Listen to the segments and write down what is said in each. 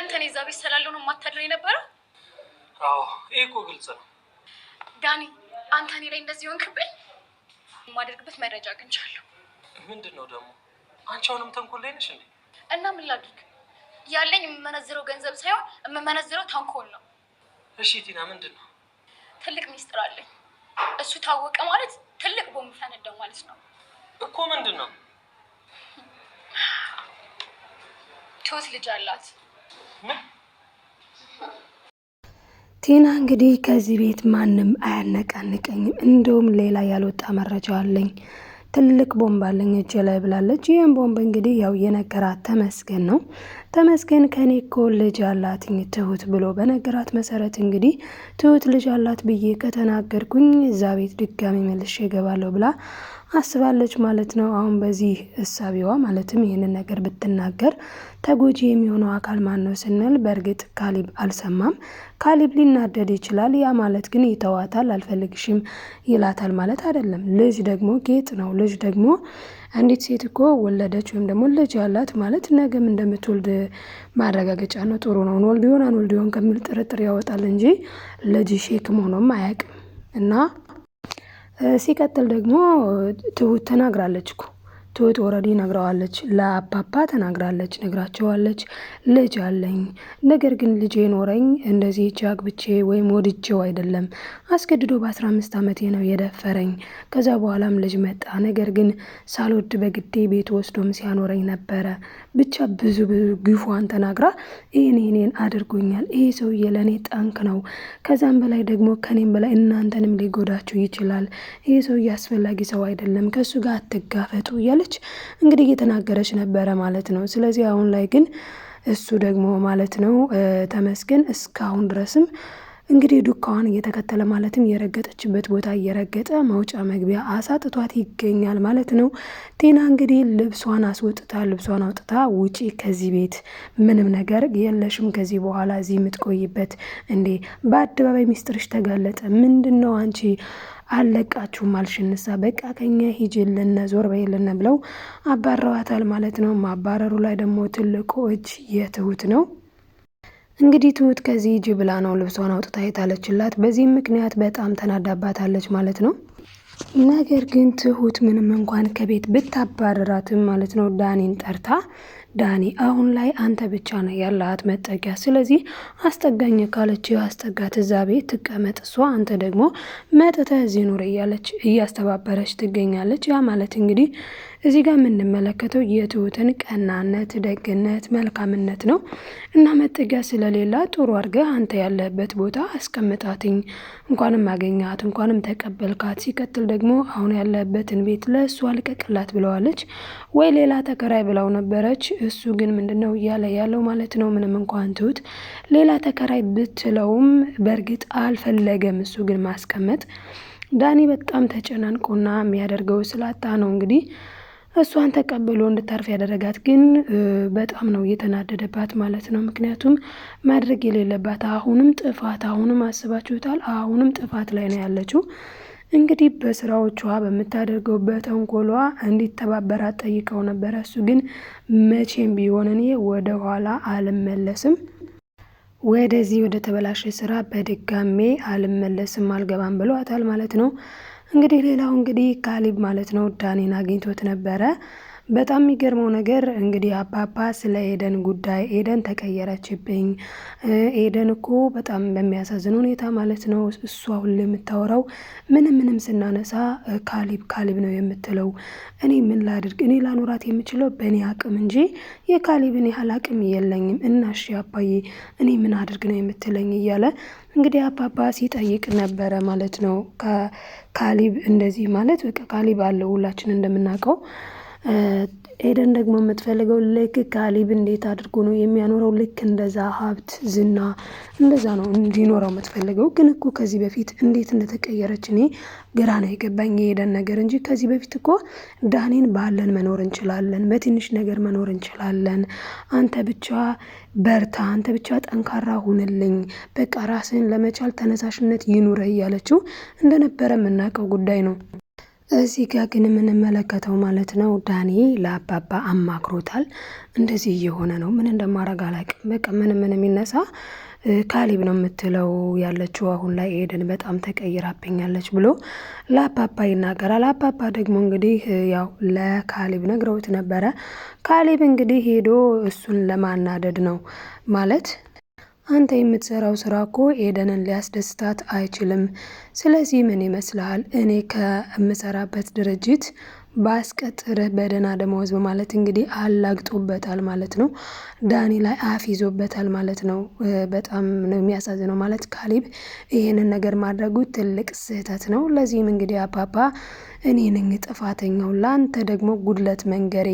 አንተን እዛ ቤት ስላለው ነው የማታድረው የነበረው? አዎ ይሄ እኮ ግልጽ ነው። ዳኒ አንተ እኔ ላይ እንደዚህ ሆንክብኝ? የማደርግበት መረጃ አግኝቻለሁ። ምንድን ነው ደግሞ? አንቺ አሁንም ተንኮል ላይ ነሽ እንዴ? እና ምን ላድርግ? ያለኝ የምመነዝረው ገንዘብ ሳይሆን የምመነዝረው ተንኮል ነው። እሺ ቲና ምንድን ነው? ትልቅ ሚስጥር አለኝ። እሱ ታወቀ ማለት ትልቅ ቦምብ ፈነዳው ማለት ነው እኮ። ምንድን ነው? ትሁት ልጅ አላት። ቲና እንግዲህ ከዚህ ቤት ማንም አያነቃንቀኝም፣ እንደውም ሌላ ያልወጣ መረጃ አለኝ፣ ትልቅ ቦምብ አለኝ እጄ ላይ ብላለች። ይህም ቦምብ እንግዲህ ያው የነገራት ተመስገን ነው። ተመስገን ከኔ እኮ ልጅ አላትኝ ትሁት ብሎ በነገራት መሰረት እንግዲህ ትሁት ልጅ አላት ብዬ ከተናገርኩኝ እዛ ቤት ድጋሚ መልሼ እገባለሁ ብላ አስባለች ማለት ነው። አሁን በዚህ እሳቢዋ ማለትም ይህንን ነገር ብትናገር ተጎጂ የሚሆነው አካል ማን ነው ስንል በእርግጥ ካሊብ አልሰማም። ካሊብ ሊናደድ ይችላል። ያ ማለት ግን ይተዋታል፣ አልፈልግሽም ይላታል ማለት አይደለም። ልጅ ደግሞ ጌጥ ነው። ልጅ ደግሞ አንዲት ሴት እኮ ወለደች ወይም ደግሞ ልጅ ያላት ማለት ነገም እንደምትወልድ ማረጋገጫ ነው። ጥሩ ነው። እንወልድ ይሆን አንወልድ ይሆን ከሚል ጥርጥር ያወጣል እንጂ ልጅ ሼክም ሆኖም አያውቅም። እና ሲቀጥል ደግሞ ትሁት ተናግራለች እኮ ትሁት ኦልሬዲ ነግረዋለች፣ ለአባባ ተናግራለች፣ ነግራቸዋለች። ልጅ አለኝ፣ ነገር ግን ልጅ ኖረኝ እንደዚህ እጅ አግብቼ ወይም ወድጄው አይደለም፣ አስገድዶ በ15 ዓመቴ ነው የደፈረኝ። ከዛ በኋላም ልጅ መጣ፣ ነገር ግን ሳልወድ በግዴ ቤት ወስዶም ሲያኖረኝ ነበረ። ብቻ ብዙ ግፏን ተናግራ ይህን አድርጎኛል፣ ይሄ ሰውዬ ለእኔ ጠንክ ነው፣ ከዛም በላይ ደግሞ ከኔም በላይ እናንተንም ሊጎዳችሁ ይችላል፣ ይሄ ሰውዬ አስፈላጊ ሰው አይደለም፣ ከእሱ ጋር አትጋፈጡ እያለች እንግዲህ እየተናገረች ነበረ ማለት ነው። ስለዚህ አሁን ላይ ግን እሱ ደግሞ ማለት ነው ተመስገን እስካሁን ድረስም እንግዲህ ዱካዋን እየተከተለ ማለትም የረገጠችበት ቦታ እየረገጠ መውጫ መግቢያ አሳጥቷት ይገኛል ማለት ነው። ቲና እንግዲህ ልብሷን አውጥታ ውጪ ከዚህ ቤት ምንም ነገር የለሽም ከዚህ በኋላ እዚህ የምትቆይበት እንዴ፣ በአደባባይ ሚስጥርሽ ተጋለጠ፣ ምንድን ነው አንቺ አለቃችሁም አልሽንሳ፣ በቃ ከኛ ሂጅልን ዞር በይልን ብለው አባረዋታል ማለት ነው። ማባረሩ ላይ ደግሞ ትልቁ እጅ የትሁት ነው። እንግዲህ ትሁት ከዚህ ሂጂ ብላ ነው ልብሷን አውጥታ የጣለችላት። በዚህም ምክንያት በጣም ተናዳባታለች ማለት ነው። ነገር ግን ትሁት ምንም እንኳን ከቤት ብታባረራትም ማለት ነው ዳኒን ጠርታ ዳኒ አሁን ላይ አንተ ብቻ ነው ያላት መጠጊያ፣ ስለዚህ አስጠጋኝ ካለች አስጠጋት፣ እዛ ቤት ትቀመጥ፣ እሷ አንተ ደግሞ መጥተህ እዚህ ኑር እያለች እያስተባበረች ትገኛለች። ያ ማለት እንግዲህ እዚህ ጋር የምንመለከተው የትሁትን ቀናነት፣ ደግነት፣ መልካምነት ነው እና መጠጊያ ስለሌላ ጥሩ አድርገህ አንተ ያለበት ቦታ አስቀምጣትኝ፣ እንኳንም አገኛት፣ እንኳንም ተቀበልካት፣ ሲቀጥል ደግሞ አሁን ያለበትን ቤት ለእሱ አልቀቅላት ብለዋለች። ወይ ሌላ ተከራይ ብለው ነበረች። እሱ ግን ምንድነው እያለ ያለው ማለት ነው ምንም እንኳን ትሁት ሌላ ተከራይ ብትለውም በእርግጥ አልፈለገም። እሱ ግን ማስቀመጥ ዳኒ በጣም ተጨናንቆና የሚያደርገው ስላጣ ነው እንግዲህ እሷን ተቀብሎ እንድታርፍ ያደረጋት። ግን በጣም ነው እየተናደደባት ማለት ነው። ምክንያቱም ማድረግ የሌለባት አሁንም አስባችሁታል፣ አሁንም ጥፋት ላይ ነው ያለችው። እንግዲህ በስራዎቿ በምታደርገው በተንኮሏ እንዲተባበራት ጠይቀው ነበረ። እሱ ግን መቼም ቢሆን እኔ ወደ ኋላ አልመለስም፣ ወደዚህ ወደ ተበላሸ ስራ በድጋሜ አልመለስም፣ አልገባም ብሏታል ማለት ነው። እንግዲህ ሌላው እንግዲህ ካሊብ ማለት ነው ዳኒን አግኝቶት ነበረ። በጣም የሚገርመው ነገር እንግዲህ አባባ ስለ ኤደን ጉዳይ ኤደን ተቀየረችብኝ፣ ኤደን እኮ በጣም በሚያሳዝን ሁኔታ ማለት ነው እሷ ሁሉ የምታወራው ምንም ስናነሳ ካሊብ ነው የምትለው። እኔ ምን ላድርግ? እኔ ላኖራት የምችለው በእኔ አቅም እንጂ የካሊብን ያህል አቅም የለኝም። እና እሺ አባዬ እኔ ምን አድርግ ነው የምትለኝ እያለ እንግዲህ አባባ ሲጠይቅ ነበረ ማለት ነው። ካሊብ እንደዚህ ማለት በቃ ካሊብ አለው ሁላችን እንደምናውቀው። ኤደን ደግሞ የምትፈልገው ልክ ካሊብ እንዴት አድርጎ ነው የሚያኖረው፣ ልክ እንደዛ ሀብት ዝና እንደዛ ነው እንዲኖረው የምትፈልገው። ግን እኮ ከዚህ በፊት እንዴት እንደተቀየረች እኔ ግራ ነው የገባኝ የኤደን ነገር እንጂ ከዚህ በፊት እኮ ዳኒን ባለን መኖር እንችላለን፣ በትንሽ ነገር መኖር እንችላለን፣ አንተ ብቻ በርታ፣ አንተ ብቻ ጠንካራ ሁንልኝ፣ በቃ ራስን ለመቻል ተነሳሽነት ይኑረህ እያለችው እንደነበረ የምናውቀው ጉዳይ ነው። እዚህ ጋር ግን የምንመለከተው ማለት ነው ዳኒ ለአባባ አማክሮታል። እንደዚህ እየሆነ ነው፣ ምን እንደማረግ አላውቅም። በቃ ምን የሚነሳ ካሊብ ነው የምትለው ያለችው አሁን ላይ ኤደን በጣም ተቀይራብኛለች ብሎ ለአባባ ይናገራል። አባባ ደግሞ እንግዲህ ያው ለካሊብ ነግረውት ነበረ። ካሊብ እንግዲህ ሄዶ እሱን ለማናደድ ነው ማለት አንተ የምትሰራው ስራ እኮ ኤደንን ሊያስደስታት አይችልም። ስለዚህ ምን ይመስልሃል እኔ ከምሰራበት ድርጅት ባስቀጥርህ በደህና ደመወዝ በማለት እንግዲህ አላግጦበታል ማለት ነው። ዳኒ ላይ አፍ ይዞበታል ማለት ነው። በጣም ነው የሚያሳዝነው ማለት ካሊብ ይሄንን ነገር ማድረጉ ትልቅ ስህተት ነው። ለዚህም እንግዲህ አባባ እኔ ነኝ ጥፋተኛው፣ ለአንተ ደግሞ ጉድለት መንገሬ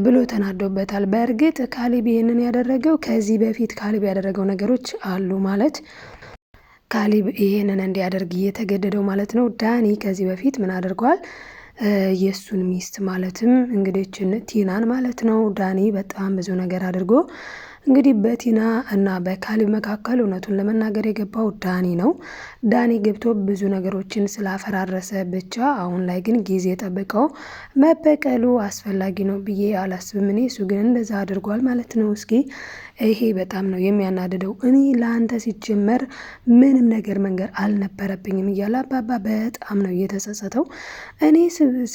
ብሎ ተናዶበታል። በእርግጥ ካሊብ ይህንን ያደረገው ከዚህ በፊት ካሊብ ያደረገው ነገሮች አሉ ማለት ካሊብ ይሄንን እንዲያደርግ እየተገደደው ማለት ነው። ዳኒ ከዚህ በፊት ምን አድርጓል? የእሱን ሚስት ማለትም እንግዲህ ቲናን ማለት ነው ዳኒ በጣም ብዙ ነገር አድርጎ እንግዲህ በቲና እና በካሊብ መካከል እውነቱን ለመናገር የገባው ዳኒ ነው። ዳኒ ገብቶ ብዙ ነገሮችን ስላፈራረሰ ብቻ አሁን ላይ ግን ጊዜ ጠብቀው መበቀሉ አስፈላጊ ነው ብዬ አላስብም። እኔ እሱ ግን እንደዛ አድርጓል ማለት ነው። እስኪ ይሄ በጣም ነው የሚያናድደው። እኔ ለአንተ ሲጀመር ምንም ነገር መንገር አልነበረብኝም እያለ አባባ በጣም ነው እየተጸጸተው። እኔ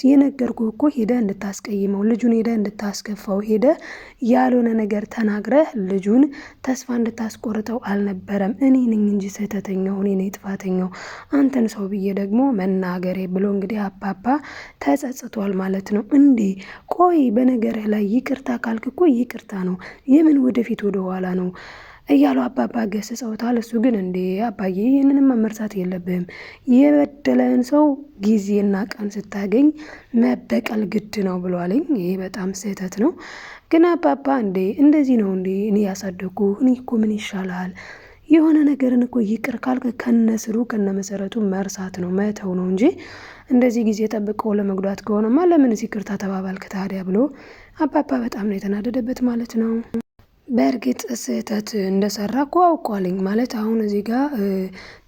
የነገርኩ እኮ ሄደ እንድታስቀይመው ልጁን ሄደ እንድታስከፋው ሄደ ያልሆነ ነገር ተናግረህ ልጁን ተስፋ እንድታስቆርጠው አልነበረም። እኔ ነኝ እንጂ ስህተተኛው፣ እኔ ነኝ ጥፋተኛው፣ አንተን ሰው ብዬ ደግሞ መናገሬ ብሎ እንግዲህ አባባ ተጸጽቷል ማለት ነው። እንዴ ቆይ በነገርህ ላይ ይቅርታ ካልክ እኮ ይቅርታ ነው፣ የምን ወደፊት ወደ ኋላ ነው እያሉ አባባ ገስጸውታል። እሱ ግን እንዴ አባዬ ይህንንም መርሳት የለብህም፣ የበደለን ሰው ጊዜና ቀን ስታገኝ መበቀል ግድ ነው ብሏልኝ። ይሄ በጣም ስህተት ነው። ግን አባባ እንዴ እንደዚህ ነው እንዴ እኔ ያሳደጉ እኔ እኮ ምን ይሻላል? የሆነ ነገርን እኮ ይቅር ካልክ ከነስሩ ከነመሰረቱ መርሳት ነው መተው ነው እንጂ እንደዚህ ጊዜ ጠብቀው ለመጉዳት ከሆነማ ለምን ይቅርታ ተባባልክ ታዲያ ብሎ አባባ በጣም ነው የተናደደበት ማለት ነው። በእርግጥ ስህተት እንደሰራ እኮ አውቋልኝ ማለት አሁን እዚህ ጋር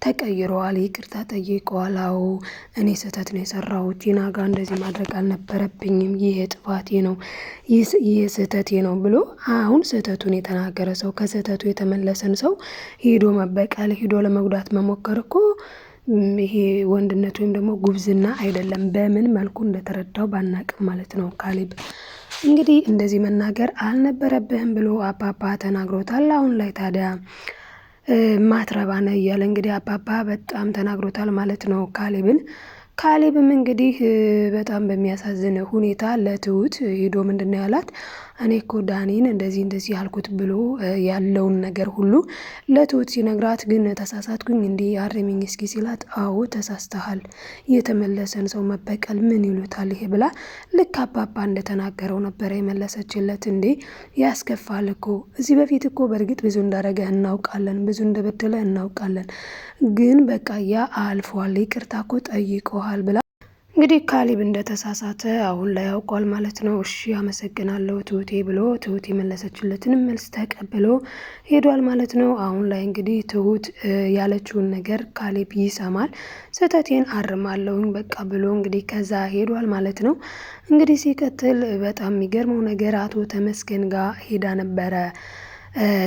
ተቀይረዋል፣ ይቅርታ ጠይቀዋል። አዎ እኔ ስህተት ነው የሰራሁት፣ ቲና ጋር እንደዚህ ማድረግ አልነበረብኝም፣ ይሄ ጥፋቴ ነው፣ ይሄ ስህተቴ ነው ብሎ አሁን ስህተቱን የተናገረ ሰው ከስህተቱ የተመለሰን ሰው ሄዶ መበቀል ሄዶ ለመጉዳት መሞከር እኮ ይሄ ወንድነት ወይም ደግሞ ጉብዝና አይደለም። በምን መልኩ እንደተረዳው ባናቅም ማለት ነው። ካሊብ እንግዲህ እንደዚህ መናገር አልነበረብህም ብሎ አባባ ተናግሮታል። አሁን ላይ ታዲያ ማትረባነ እያለ እንግዲህ አባባ በጣም ተናግሮታል ማለት ነው ካሊብም እንግዲህ በጣም በሚያሳዝን ሁኔታ ለትሁት ሄዶ ምንድን ያላት እኔ እኮ ዳኒን እንደዚህ ያልኩት ብሎ ያለውን ነገር ሁሉ ለትሁት ሲነግራት ግን ተሳሳትኩኝ እንዲህ አርሚኝ እስኪ ሲላት አዎ ተሳስተሃል፣ የተመለሰን ሰው መበቀል ምን ይሉታል ይሄ ብላ ልክ አባባ እንደተናገረው ነበረ የመለሰችለት። እንዴ ያስከፋል እኮ እዚህ በፊት እኮ በእርግጥ ብዙ እንዳረገ እናውቃለን፣ ብዙ እንደበደለ እናውቃለን፣ ግን በቃ ያ አልፏል፣ ይቅርታ እኮ ጠይቀዋል ብላ እንግዲህ ካሊብ እንደተሳሳተ አሁን ላይ ያውቋል ማለት ነው። እሺ አመሰግናለሁ ትሁቴ ብሎ ትሁት የመለሰችለትን መልስ ተቀብሎ ሄዷል ማለት ነው። አሁን ላይ እንግዲህ ትሁት ያለችውን ነገር ካሊብ ይሰማል። ስህተቴን አርማለሁኝ በቃ ብሎ እንግዲህ ከዛ ሄዷል ማለት ነው። እንግዲህ ሲቀጥል በጣም የሚገርመው ነገር አቶ ተመስገን ጋር ሄዳ ነበረ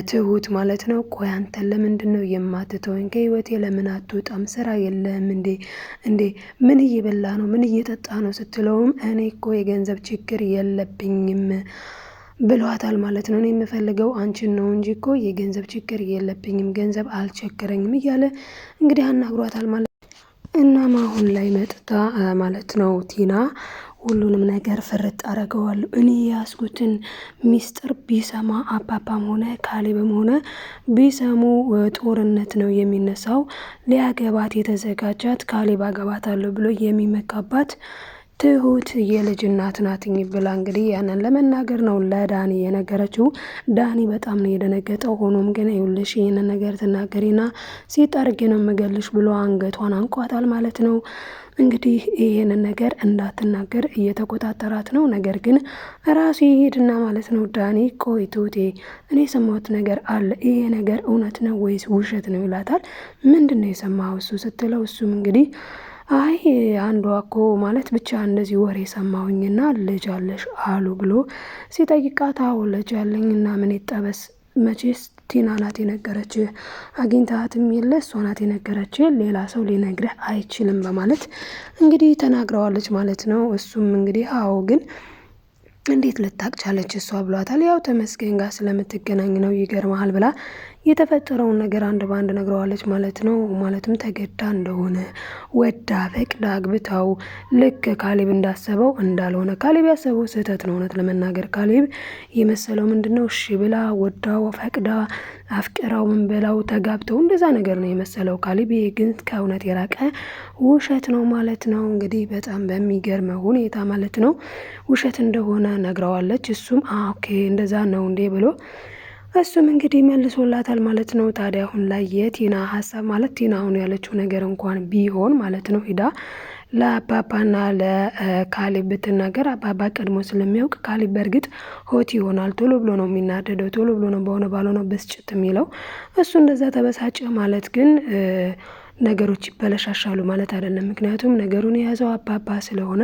ትሁት ማለት ነው። ቆይ አንተ ለምንድን ነው የማትተወኝ? ከህይወቴ ለምን አትወጣም? ስራ የለም እንዴ ምን እየበላ ነው? ምን እየጠጣ ነው ስትለውም እኔ እኮ የገንዘብ ችግር የለብኝም ብሏታል ማለት ነው። እኔ የምፈልገው አንቺን ነው እንጂ እኮ የገንዘብ ችግር የለብኝም፣ ገንዘብ አልቸገረኝም እያለ እንግዲህ አናግሯታል ማለት ነው። እናም አሁን ላይ መጥታ ማለት ነው ቲና ሁሉንም ነገር ፍርጥ አረገዋለሁ። እኔ ያስኩትን ሚስጥር ቢሰማ አባባም ሆነ ካሌብም ሆነ ቢሰሙ ጦርነት ነው የሚነሳው። ሊያገባት የተዘጋጃት ካሌብ አገባታለሁ ብሎ የሚመካባት ትሁት የልጅ እናት ናትኝ ብላ እንግዲህ ያንን ለመናገር ነው ለዳኒ የነገረችው። ዳኒ በጣም ነው የደነገጠው። ሆኖም ግን ይኸውልሽ ይህንን ነገር ትናገሪና ሲጠርግ ነው የምገልሽ ብሎ አንገቷን አንቋታል ማለት ነው። እንግዲህ ይህንን ነገር እንዳትናገር እየተቆጣጠራት ነው። ነገር ግን ራሱ ይሄድና ማለት ነው ዳኒ ቆይ ትሁቴ እኔ የሰማሁት ነገር አለ፣ ይሄ ነገር እውነት ነው ወይስ ውሸት ነው ይላታል። ምንድን ነው የሰማኸው እሱ ስትለው እሱም እንግዲህ አይ አንዷ እኮ ማለት ብቻ እንደዚህ ወሬ ሰማሁኝና ልጅ አለሽ አሉ ብሎ ሲጠይቃት አዎ ልጅ አለኝና ምን ይጠበስ መቼስ ቲና ናት የነገረች አግኝታትም የለ እሷ ናት የነገረች ሌላ ሰው ሊነግርህ አይችልም በማለት እንግዲህ ተናግረዋለች ማለት ነው። እሱም እንግዲህ አዎ ግን እንዴት ልታቅ ቻለች እሷ ብሏታል። ያው ተመስገን ጋር ስለምትገናኝ ነው ይገርመሃል ብላ የተፈጠረውን ነገር አንድ ባንድ ነግረዋለች ማለት ነው። ማለትም ተገዳ እንደሆነ ወዳ ፈቅዳ አግብታው ልክ ካሌብ እንዳሰበው እንዳልሆነ ካሌብ ያሰበው ስህተት ነው። እውነት ለመናገር ካሌብ የመሰለው ምንድነው እሺ ብላ ወዳው ፈቅዳ አፍቅራው ምን ብላው ተጋብተው እንደዛ ነገር ነው የመሰለው ካሌብ። ይሄ ግን ከእውነት የራቀ ውሸት ነው ማለት ነው። እንግዲህ በጣም በሚገርም ሁኔታ ማለት ነው ውሸት እንደሆነ ነግረዋለች። እሱም ኦኬ እንደዛ ነው እንዴ ብሎ እሱም እንግዲህ መልሶላታል ማለት ነው። ታዲያ አሁን ላይ የቲና ሀሳብ ማለት ቲና አሁን ያለችው ነገር እንኳን ቢሆን ማለት ነው ሂዳ ለአባባና ለካሌብ ብትናገር አባባ ቀድሞ ስለሚያውቅ ካሌብ በእርግጥ ሆት ይሆናል። ቶሎ ብሎ ነው የሚናደደው፣ ቶሎ ብሎ ነው በሆነ ባልሆነው ብስጭት የሚለው። እሱ እንደዛ ተበሳጨ ማለት ግን ነገሮች ይበለሻሻሉ ማለት አይደለም። ምክንያቱም ነገሩን የያዘው አባባ ስለሆነ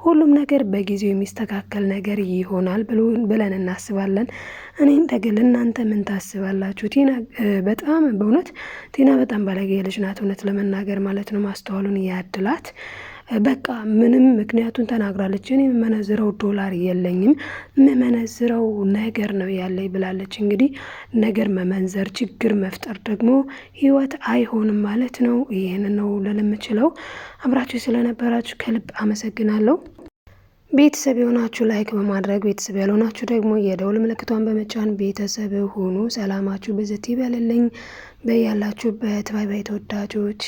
ሁሉም ነገር በጊዜው የሚስተካከል ነገር ይሆናል ብለን እናስባለን። እኔ እንደግል እናንተ ምን ታስባላችሁ? ቲና በጣም በእውነት ቲና በጣም ባለጌ ልጅ ናት፣ እውነት ለመናገር ማለት ነው። ማስተዋሉን ያድላት። በቃ ምንም ምክንያቱን ተናግራለች። እኔ የምመነዝረው ዶላር የለኝም የምመነዝረው ነገር ነው ያለኝ ብላለች። እንግዲህ ነገር መመንዘር ችግር መፍጠር ደግሞ ህይወት አይሆንም ማለት ነው። ይህንን ነው ልል የምችለው። አብራችሁ ስለነበራችሁ ከልብ አመሰግናለሁ። ቤተሰብ የሆናችሁ ላይክ በማድረግ ቤተሰብ ያልሆናችሁ ደግሞ የደውል ምልክቷን በመጫን ቤተሰብ ሁኑ። ሰላማችሁ ብዝት ይበልልኝ በያላችሁበት። ባይ ባይ ተወዳጆች።